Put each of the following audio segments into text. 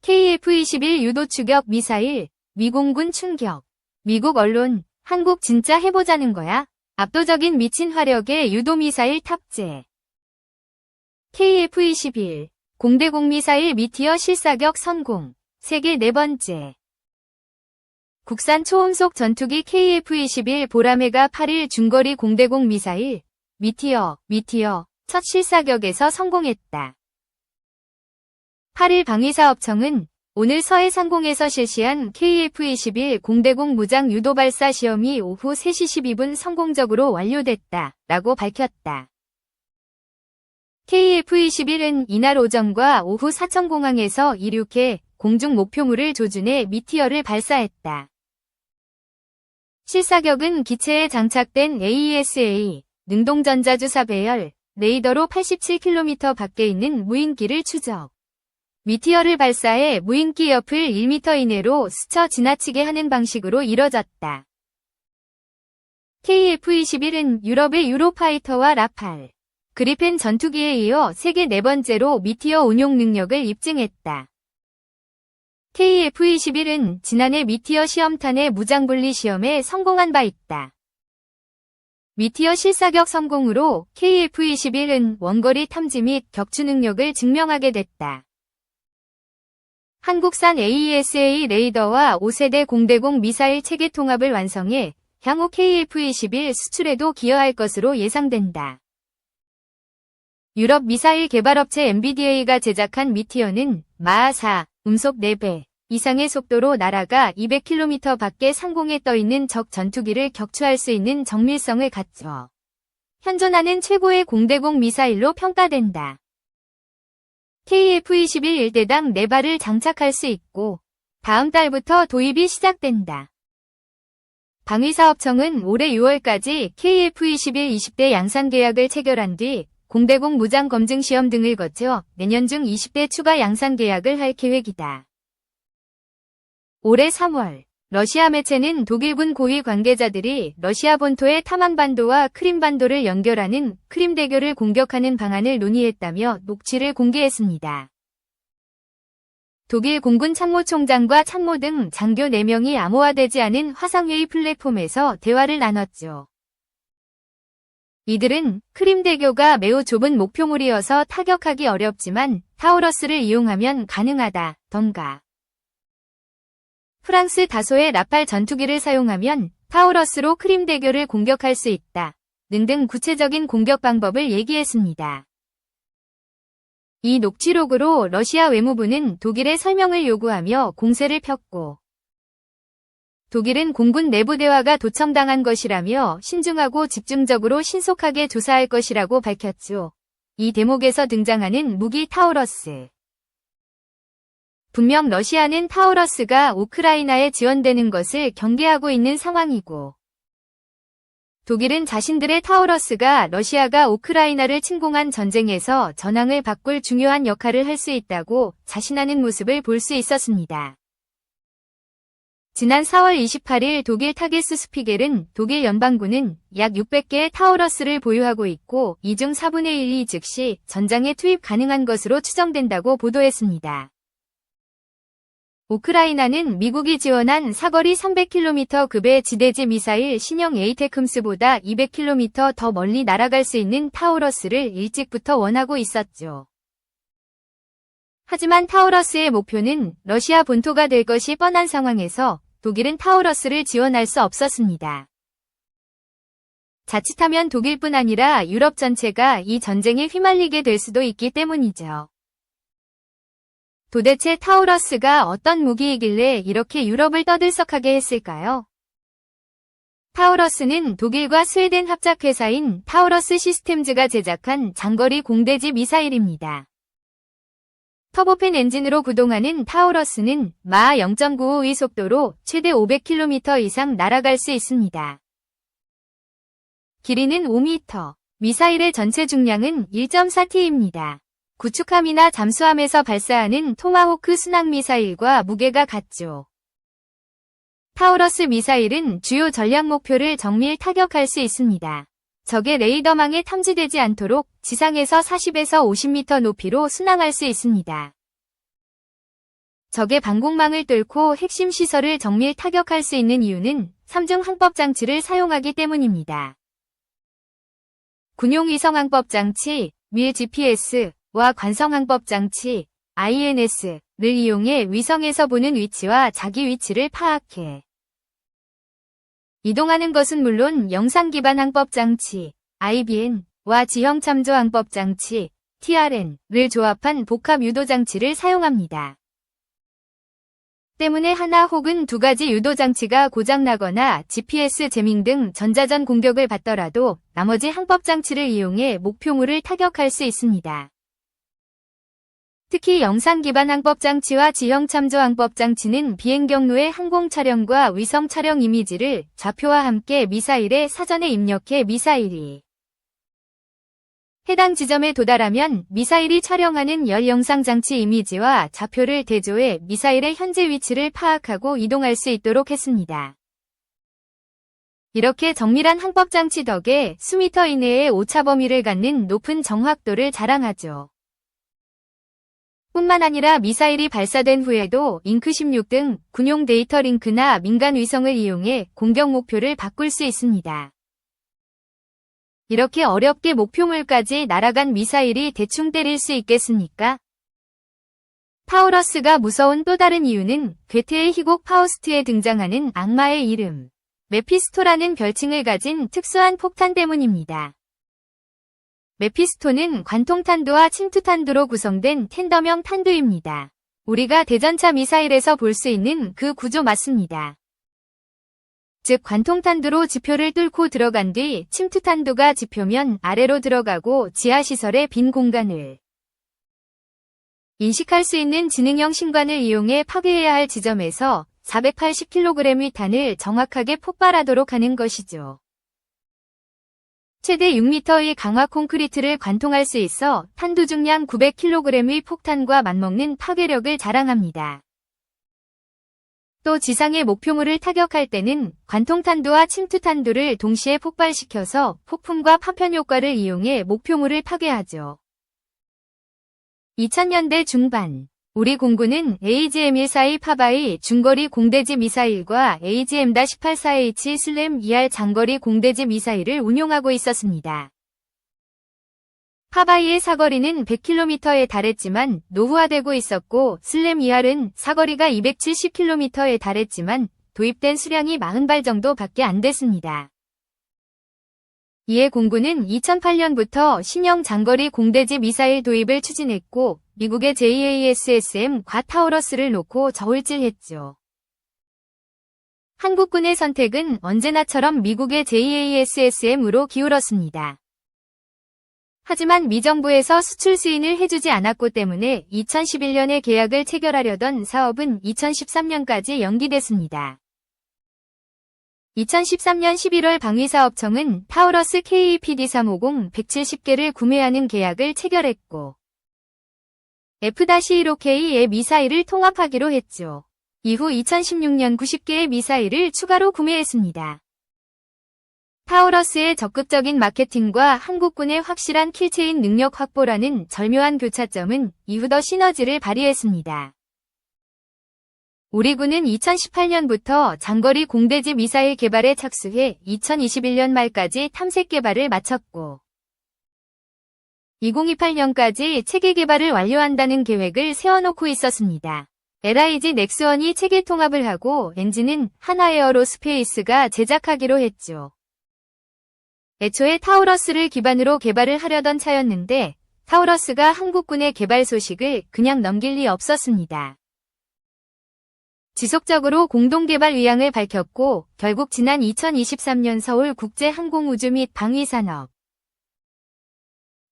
KF-21 유도 추격 미사일, 미공군 충격. 미국 언론, 한국 진짜 해보자는 거야? 압도적인 미친 화력의 유도 미사일 탑재. KF-21, 공대공 미사일 미티어 실사격 성공, 세계 네 번째. 국산 초음속 전투기 KF-21 보라매가 8일 중거리 공대공 미사일, 미티어, 첫 실사격에서 성공했다. 8일 방위사업청은 오늘 서해 상공에서 실시한 KF-21 공대공 무장 유도 발사 시험이 오후 3시 12분 성공적으로 완료됐다 라고 밝혔다. KF-21은 이날 오전과 오후 사천공항에서 이륙해 공중 목표물을 조준해 미티어를 발사했다. 실사격은 기체에 장착된 AESA, 능동전자주사 배열, 레이더로 87km 밖에 있는 무인기를 추적. 미티어를 발사해 무인기 옆을 1m 이내로 스쳐 지나치게 하는 방식으로 이뤄졌다. KF-21은 유럽의 유로파이터와 라팔, 그리펜 전투기에 이어 세계 네 번째로 미티어 운용 능력을 입증했다. KF-21은 지난해 미티어 시험탄의 무장분리 시험에 성공한 바 있다. 미티어 실사격 성공으로 KF-21은 원거리 탐지 및 격추 능력을 증명하게 됐다. 한국산 AESA 레이더와 5세대 공대공 미사일 체계 통합을 완성해 향후 KF-21 수출에도 기여할 것으로 예상된다. 유럽 미사일 개발업체 MBDA가 제작한 미티어는 마하 4, 음속 4배 이상의 속도로 날아가 200km 밖에 상공에 떠있는 적 전투기를 격추할 수 있는 정밀성을 갖춰 현존하는 최고의 공대공 미사일로 평가된다. KF-21 1대당 4발을 장착할 수 있고 다음 달부터 도입이 시작된다. 방위사업청은 올해 6월까지 KF-21 20대 양산 계약을 체결한 뒤 공대공 무장 검증 시험 등을 거쳐 내년 중 20대 추가 양산 계약을 할 계획이다. 올해 3월 러시아 매체는 독일군 고위 관계자들이 러시아 본토의 타만반도와 크림반도를 연결하는 크림대교를 공격하는 방안을 논의했다며 녹취를 공개했습니다. 독일 공군 참모총장과 참모 등 장교 4명이 암호화되지 않은 화상회의 플랫폼에서 대화를 나눴죠. 이들은 크림대교가 매우 좁은 목표물이어서 타격하기 어렵지만 타우러스를 이용하면 가능하다던가. 프랑스 다소의 라팔 전투기를 사용하면 타우러스로 크림대교를 공격할 수 있다. 등등 구체적인 공격 방법을 얘기했습니다. 이 녹취록으로 러시아 외무부는 독일의 설명을 요구하며 공세를 폈고 독일은 공군 내부 대화가 도청당한 것이라며 신중하고 집중적으로 신속하게 조사할 것이라고 밝혔죠. 이 대목에서 등장하는 무기 타우러스. 분명 러시아는 타우러스가 우크라이나에 지원되는 것을 경계하고 있는 상황이고 독일은 자신들의 타우러스가 러시아가 우크라이나를 침공한 전쟁에서 전황을 바꿀 중요한 역할을 할 수 있다고 자신하는 모습을 볼 수 있었습니다. 지난 4월 28일 독일 타게스 스피겔은 독일 연방군은 약 600개의 타우러스를 보유하고 있고 이 중 4분의 1이 즉시 전장에 투입 가능한 것으로 추정된다고 보도했습니다. 우크라이나는 미국이 지원한 사거리 300km 급의 지대지 미사일 신형 에이테크스보다 200km 더 멀리 날아갈 수 있는 타우러스를 일찍부터 원하고 있었죠. 하지만 타우러스의 목표는 러시아 본토가 될 것이 뻔한 상황에서 독일은 타우러스를 지원할 수 없었습니다. 자칫하면 독일뿐 아니라 유럽 전체가 이 전쟁에 휘말리게 될 수도 있기 때문이죠. 도대체 타우러스가 어떤 무기이길래 이렇게 유럽을 떠들썩하게 했을까요? 타우러스는 독일과 스웨덴 합작회사인 타우러스 시스템즈가 제작한 장거리 공대지 미사일입니다. 터보팬 엔진으로 구동하는 타우러스는 마하 0.95의 속도로 최대 500km 이상 날아갈 수 있습니다. 길이는 5m, 미사일의 전체 중량은 1.4t입니다. 구축함이나 잠수함에서 발사하는 토마호크 순항미사일과 무게가 같죠. 타우러스 미사일은 주요 전략 목표를 정밀 타격할 수 있습니다. 적의 레이더망에 탐지되지 않도록 지상에서 40에서 50m 높이로 순항할 수 있습니다. 적의 방공망을 뚫고 핵심 시설을 정밀 타격할 수 있는 이유는 3중 항법장치를 사용하기 때문입니다. 군용 위성 항법장치, 밀 GPS와 관성 항법장치, INS를 이용해 위성에서 보는 위치와 자기 위치를 파악해 이동하는 것은 물론 영상 기반 항법장치, IBN과 지형 참조 항법장치, TRN을 조합한 복합 유도장치를 사용합니다. 때문에 하나 혹은 두 가지 유도장치가 고장나거나 GPS 재밍 등 전자전 공격을 받더라도 나머지 항법장치를 이용해 목표물을 타격할 수 있습니다. 특히 영상 기반 항법장치와 지형 참조 항법장치는 비행 경로의 항공 촬영과 위성 촬영 이미지를 좌표와 함께 미사일에 사전에 입력해 미사일이 해당 지점에 도달하면 미사일이 촬영하는 열 영상 장치 이미지와 좌표를 대조해 미사일의 현재 위치를 파악하고 이동할 수 있도록 했습니다. 이렇게 정밀한 항법장치 덕에 수미터 이내의 오차 범위를 갖는 높은 정확도를 자랑하죠. 뿐만 아니라 미사일이 발사된 후에도 잉크16 등 군용 데이터 링크나 민간 위성을 이용해 공격 목표를 바꿀 수 있습니다. 이렇게 어렵게 목표물까지 날아간 미사일이 대충 때릴 수 있겠습니까? 타우러스가 무서운 또 다른 이유는 괴테의 희곡 파우스트에 등장하는 악마의 이름, 메피스토라는 별칭을 가진 특수한 폭탄 때문입니다. 메피스토는 관통탄두와 침투탄두로 구성된 텐덤형 탄두입니다. 우리가 대전차 미사일에서 볼 수 있는 그 구조 맞습니다. 즉 관통탄두로 지표를 뚫고 들어간 뒤 침투탄두가 지표면 아래로 들어가고 지하시설의 빈 공간을 인식할 수 있는 지능형 신관을 이용해 파괴해야 할 지점에서 480kg의 탄을 정확하게 폭발하도록 하는 것이죠. 최대 6m의 강화 콘크리트를 관통할 수 있어 탄두 중량 900kg의 폭탄과 맞먹는 파괴력을 자랑합니다. 또 지상의 목표물을 타격할 때는 관통탄두와 침투탄두를 동시에 폭발시켜서 폭풍과 파편 효과를 이용해 목표물을 파괴하죠. 2000년대 중반, 우리 공군은 AGM-14A 파바이 중거리 공대지 미사일과 AGM-18-4H/ER 장거리 공대지 미사일을 운용하고 있었습니다. 파바이의 사거리는 100km에 달했지만 노후화되고 있었고 ER은 사거리가 270km에 달했지만 도입된 수량이 40발 정도밖에 안 됐습니다. 이에 공군은 2008년부터 신형 장거리 공대지 미사일 도입을 추진했고 미국의 JASSM과 타우러스를 놓고 저울질했죠. 한국군의 선택은 언제나처럼 미국의 JASSM으로 기울었습니다. 하지만 미 정부에서 수출 승인을 해주지 않았고 때문에 2011년에 계약을 체결하려던 사업은 2013년까지 연기됐습니다. 2013년 11월 방위사업청은 타우러스 KEPD-350 170개를 구매하는 계약을 체결했고 F-15K의 미사일을 통합하기로 했죠. 이후 2016년 90개의 미사일을 추가로 구매했습니다. 타우러스의 적극적인 마케팅과 한국군의 확실한 킬체인 능력 확보라는 절묘한 교차점은 이후 더 시너지를 발휘했습니다. 우리 군은 2018년부터 장거리 공대지 미사일 개발에 착수해 2021년 말까지 탐색 개발을 마쳤고 2028년까지 체계 개발을 완료한다는 계획을 세워놓고 있었습니다. LIG 넥스원이 체계 통합을 하고 엔진은 하나에어로스페이스가 제작하기로 했죠. 애초에 타우러스를 기반으로 개발을 하려던 차였는데 타우러스가 한국군의 개발 소식을 그냥 넘길 리 없었습니다. 지속적으로 공동개발 의향을 밝혔고 결국 지난 2023년 서울 국제항공우주 및 방위산업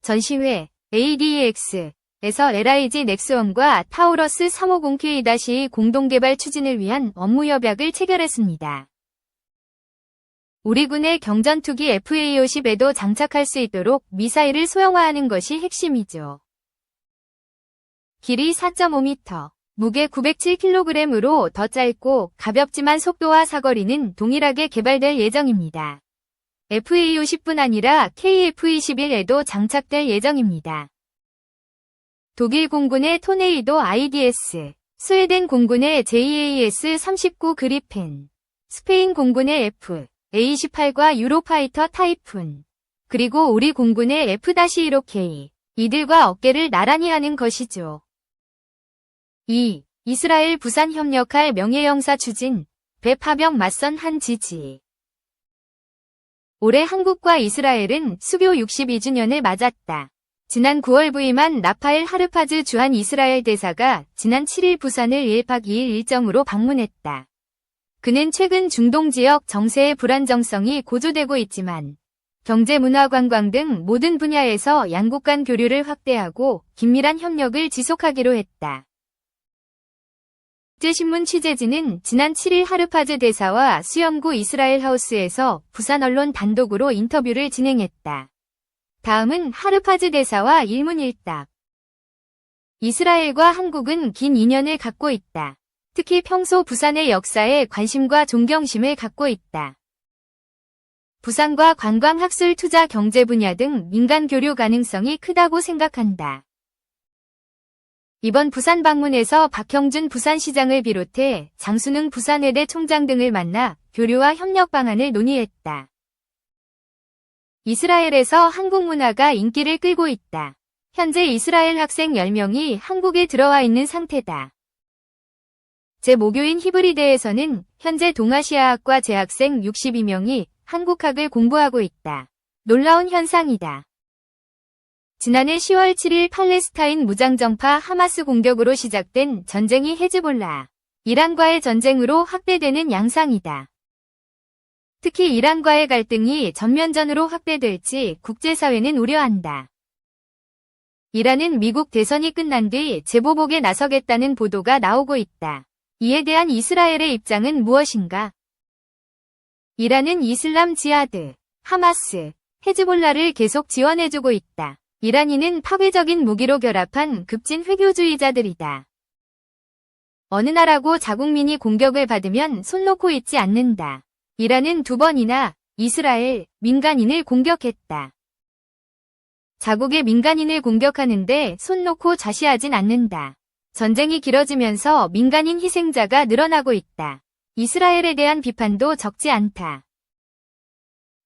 전시회 ADEX에서 LIG 넥스원과 타우러스 350K-2 공동개발 추진을 위한 업무협약을 체결했습니다. 우리 군의 경전투기 FA-50에도 장착할 수 있도록 미사일을 소형화하는 것이 핵심이죠. 길이 4.5m, 무게 907kg으로 더 짧고 가볍지만 속도와 사거리는 동일하게 개발될 예정입니다. FA-50뿐 아니라 KF-21에도 장착될 예정입니다. 독일 공군의 토네이도 IDS, 스웨덴 공군의 JAS-39 그리펜, 스페인 공군의 F/A-18과 유로파이터 타이푼, 그리고 우리 공군의 F-15K, 이들과 어깨를 나란히 하는 것이죠. 2. 이스라엘 부산 협력할 명예영사 추진, 배파병 맞선 한 지지. 올해 한국과 이스라엘은 수교 62주년을 맞았다. 지난 9월 부임한 라파엘 하르파즈 주한 이스라엘 대사가 지난 7일 부산을 1박 2일 일정으로 방문했다. 그는 최근 중동 지역 정세의 불안정성이 고조되고 있지만 경제, 문화, 관광 등 모든 분야에서 양국 간 교류를 확대하고 긴밀한 협력을 지속하기로 했다. 국제신문 취재진은 지난 7일 하르파즈 대사와 수영구 이스라엘 하우스에서 부산 언론 단독으로 인터뷰를 진행했다. 다음은 하르파즈 대사와 일문일답. 이스라엘과 한국은 긴 인연을 갖고 있다. 특히 평소 부산의 역사에 관심과 존경심을 갖고 있다. 부산과 관광, 학술, 투자, 경제 분야 등 민간 교류 가능성이 크다고 생각한다. 이번 부산 방문에서 박형준 부산시장을 비롯해 장순흥 부산외대 총장 등을 만나 교류와 협력 방안을 논의했다. 이스라엘에서 한국 문화가 인기를 끌고 있다. 현재 이스라엘 학생 10명이 한국에 들어와 있는 상태다. 제 모교인 히브리대에서는 현재 동아시아학과 재학생 62명이 한국학을 공부하고 있다. 놀라운 현상이다. 지난해 10월 7일 팔레스타인 무장정파 하마스 공격으로 시작된 전쟁이 헤즈볼라, 이란과의 전쟁으로 확대되는 양상이다. 특히 이란과의 갈등이 전면전으로 확대될지 국제사회는 우려한다. 이란은 미국 대선이 끝난 뒤 재보복에 나서겠다는 보도가 나오고 있다. 이에 대한 이스라엘의 입장은 무엇인가? 이란은 이슬람 지하드, 하마스, 헤즈볼라를 계속 지원해주고 있다. 이란인은 파괴적인 무기로 결합한 급진 회교주의자들이다. 어느 나라고 자국민이 공격을 받으면 손 놓고 있지 않는다. 이란은 2번이나 이스라엘 민간인을 공격했다. 자국의 민간인을 공격하는데 손 놓고 좌시하진 않는다. 전쟁이 길어지면서 민간인 희생자가 늘어나고 있다. 이스라엘에 대한 비판도 적지 않다.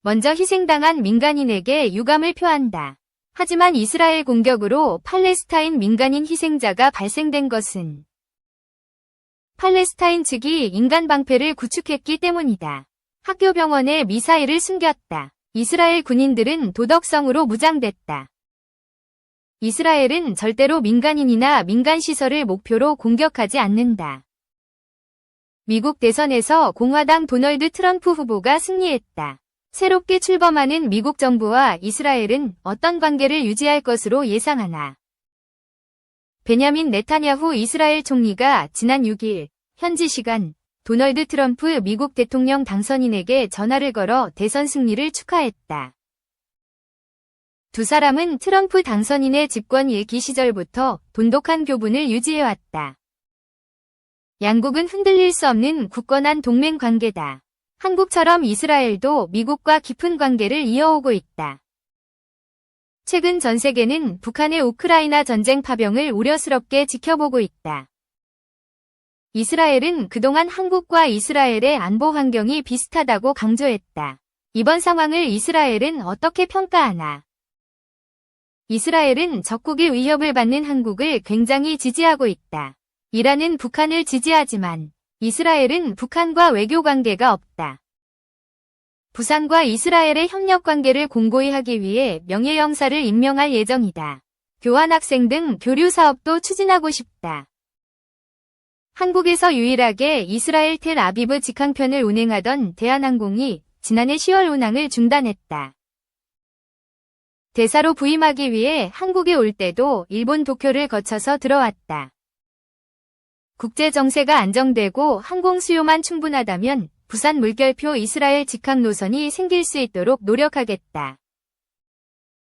먼저 희생당한 민간인에게 유감을 표한다. 하지만 이스라엘 공격으로 팔레스타인 민간인 희생자가 발생된 것은 팔레스타인 측이 인간 방패를 구축했기 때문이다. 학교 병원에 미사일을 숨겼다. 이스라엘 군인들은 도덕성으로 무장됐다. 이스라엘은 절대로 민간인이나 민간시설을 목표로 공격하지 않는다. 미국 대선에서 공화당 도널드 트럼프 후보가 승리했다. 새롭게 출범하는 미국 정부와 이스라엘은 어떤 관계를 유지할 것으로 예상하나. 베냐민 네타냐후 이스라엘 총리가 지난 6일 현지 시간 도널드 트럼프 미국 대통령 당선인에게 전화를 걸어 대선 승리를 축하했다. 두 사람은 트럼프 당선인의 집권 1기 시절부터 돈독한 교분을 유지해왔다. 양국은 흔들릴 수 없는 굳건한 동맹 관계다. 한국처럼 이스라엘도 미국과 깊은 관계를 이어오고 있다. 최근 전 세계는 북한의 우크라이나 전쟁 파병을 우려스럽게 지켜보고 있다. 이스라엘은 그동안 한국과 이스라엘의 안보 환경이 비슷하다고 강조했다. 이번 상황을 이스라엘은 어떻게 평가하나? 이스라엘은 적국의 위협을 받는 한국을 굉장히 지지하고 있다. 이란은 북한을 지지하지만 이스라엘은 북한과 외교 관계가 없다. 부산과 이스라엘의 협력 관계를 공고히 하기 위해 명예영사를 임명할 예정이다. 교환학생 등 교류 사업도 추진하고 싶다. 한국에서 유일하게 이스라엘 텔아비브 직항편을 운행하던 대한항공이 지난해 10월 운항을 중단했다. 대사로 부임하기 위해 한국에 올 때도 일본 도쿄를 거쳐서 들어왔다. 국제 정세가 안정되고 항공 수요만 충분하다면 부산 물결표 이스라엘 직항 노선이 생길 수 있도록 노력하겠다.